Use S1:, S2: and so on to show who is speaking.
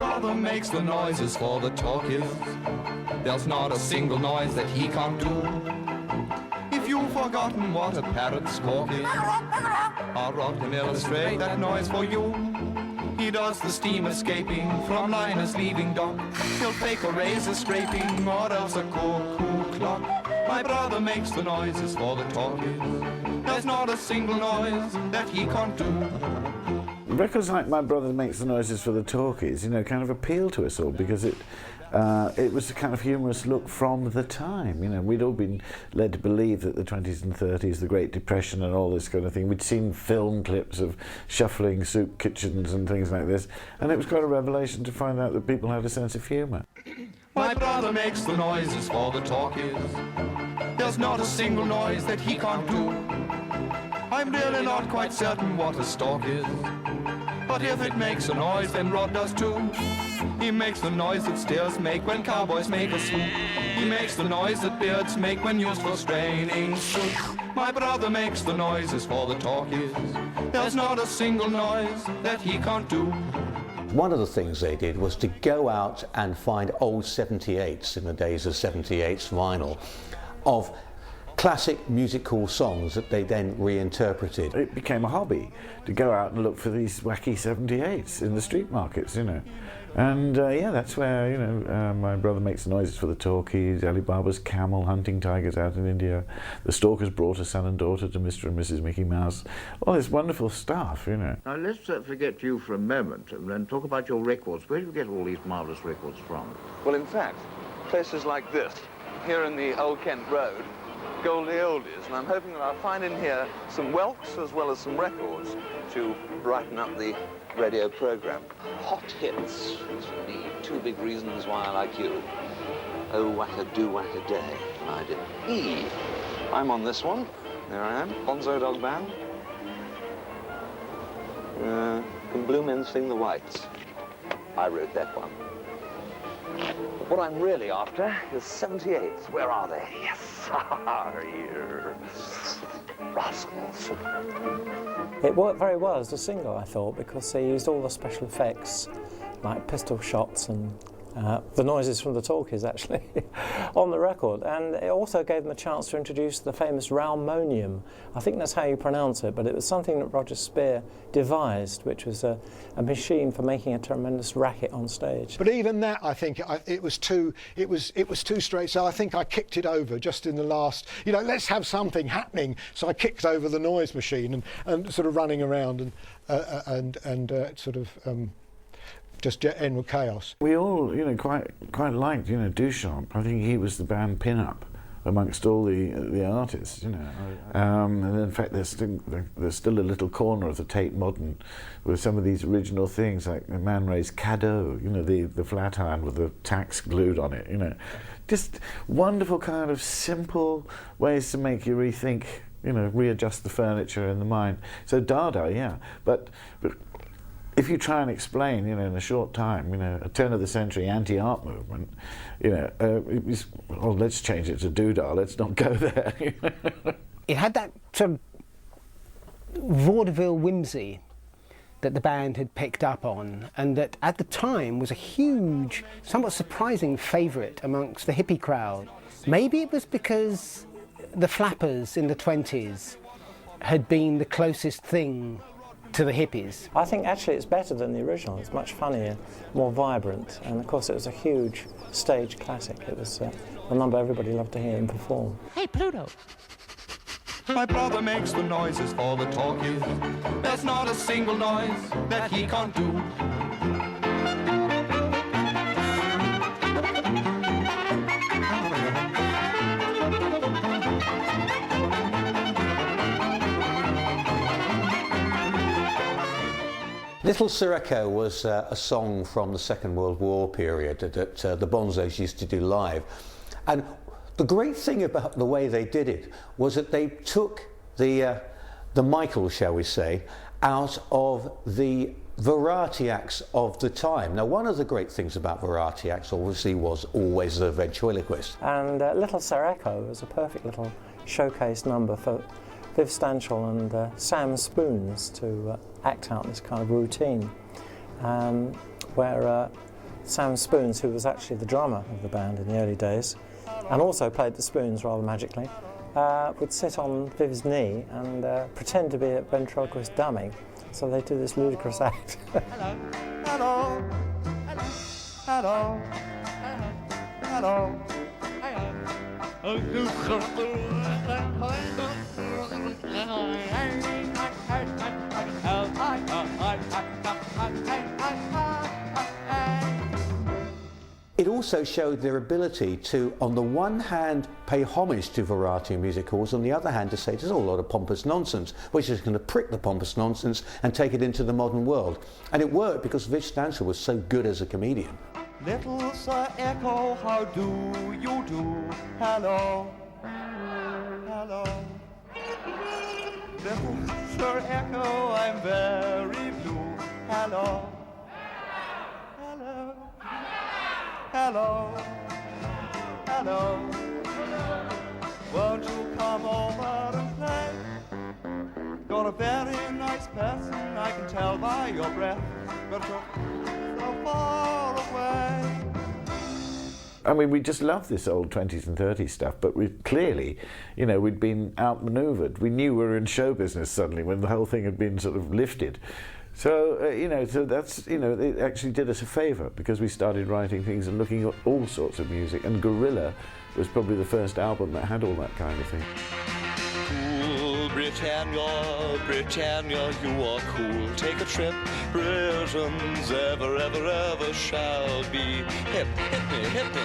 S1: Brother makes the noises for the talkies. There's not a single noise that he can't do. If you've forgotten what a parrot's squawk is, I'll rot him illustrate that noise for you. He does the steam escaping from liners leaving dock. He'll fake a razor scraping or else a cuckoo clock. My brother makes the noises for the talkies. There's not a single noise that he can't do.
S2: Records like My Brother Makes the Noises for the Talkies, you know, kind of appealed to us all because it was a kind of humorous look from the time. You know, we'd all been led to believe that the 20s and 30s, the Great Depression and all this kind of thing, we'd seen film clips of shuffling soup kitchens and things like this, and it was quite a revelation to find out that people had a sense of humour.
S1: My brother makes the noises for the talkies. There's not a single noise that he can't do. I'm really not quite certain what a stork is, but if it makes a noise, then Rod does too. He makes the noise that steers make when cowboys make a swoop. He makes the noise that beards make when used for straining soup. My brother makes the noises for the talkies. There's not a single noise that he can't do.
S3: One of the things they did was to go out and find old 78s in the days of 78s vinyl of classic musical songs that they then reinterpreted.
S2: It became a hobby to go out and look for these wacky 78s in the street markets, you know. And yeah, that's where, you know, My Brother Makes the Noises for the Talkies, Ali Baba's Camel, Hunting Tigers out in India, The Stalkers Brought a Son and Daughter to Mr. and Mrs. Mickey Mouse, all this wonderful stuff, you know.
S4: Now let's forget you for a moment and talk about your records. Where do you get all these marvellous records from?
S5: Well, in fact, places like this, here in the Old Kent Road, Goldie Oldies, and I'm hoping that I'll find in here some whelks as well as some records to brighten up the radio program. Hot hits is the two big reasons why I like you. Oh, whack-a-do, whack-a-day, I did. I'm on this one. There I am, Bonzo Dog Band. Can Blue Men Sing the Whites? I wrote that one. But what I'm really after is 78s. Where are they? Yes, here. Rascals.
S6: It worked very well as a single, I thought, because they used all the special effects, like pistol shots and the noises from the talkies, actually, on the record. And it also gave them a chance to introduce the famous Ralmonium. I think that's how you pronounce it, but it was something that Roger Spear devised, which was a machine for making a tremendous racket on stage.
S7: But even that, I think, it was too straight, so I think I kicked it over just in the last, you know, let's have something happening. So I kicked over the noise machine and sort of running around and sort of just end with chaos.
S2: We all, you know, quite liked, you know, Duchamp. I think he was the band pin-up amongst all the artists, you know. And in fact, there's still a little corner of the Tate Modern with some of these original things, like Man Ray's Cadeau, you know, the flat iron with the tacks glued on it, you know. Just wonderful kind of simple ways to make you rethink, you know, readjust the furniture in the mind. So Dada, yeah, but if you try and explain, you know, in a short time, you know, a turn of the century anti-art movement, you know, well, let's change it to doodah, let's not go there.
S8: It had that sort of vaudeville whimsy that the band had picked up on, and that at the time was a huge, somewhat surprising favourite amongst the hippie crowd. Maybe it was because the Flappers in the 20s had been the closest thing to the hippies.
S6: I think actually it's better than the original. It's much funnier, more vibrant, and of course it was a huge stage classic. It was a number everybody loved to hear him perform.
S8: Hey, Pluto!
S1: My brother makes the noises for the talkies. There's not a single noise that he can't do.
S3: Little Sirocco was a song from the Second World War period that the Bonzos used to do live. And the great thing about the way they did it was that they took the Michael, shall we say, out of the variety acts of the time. Now, one of the great things about variety acts obviously was always the ventriloquist.
S6: And Little Sirocco was a perfect little showcase number for Viv Stanshall and Sam Spoons to act out this kind of routine, where Sam Spoons, who was actually the drummer of the band in the early days, and also played the spoons rather magically, would sit on Viv's knee and pretend to be a ventriloquist dummy. So they do this ludicrous act.
S1: Hello, hello, hello,
S3: It also showed their ability to, on the one hand, pay homage to variety music halls, on the other hand, to say there's a lot of pompous nonsense, which is going to prick the pompous nonsense and take it into the modern world. And it worked because Viv Stanshall was so good as a comedian.
S1: Little Sir Echo, how do you do? Hello, hello. Little Sir Echo, I'm very blue. Hello, hello, hello, hello. Won't you come over and play? You're a very nice person, I can tell by your breath, but you're so far away.
S2: I mean, we just love this old 20s and 30s stuff, but we clearly, you know, we'd been outmaneuvered. We knew we were in show business suddenly when the whole thing had been sort of lifted. So, you know, so that's, you know, it actually did us a favour because we started writing things and looking at all sorts of music, and Gorilla was probably the first album that had all that kind of thing.
S1: Cool Britannia, Britannia, you are cool. Take a trip, Britons ever, ever, ever shall be hip, hip me, hip me.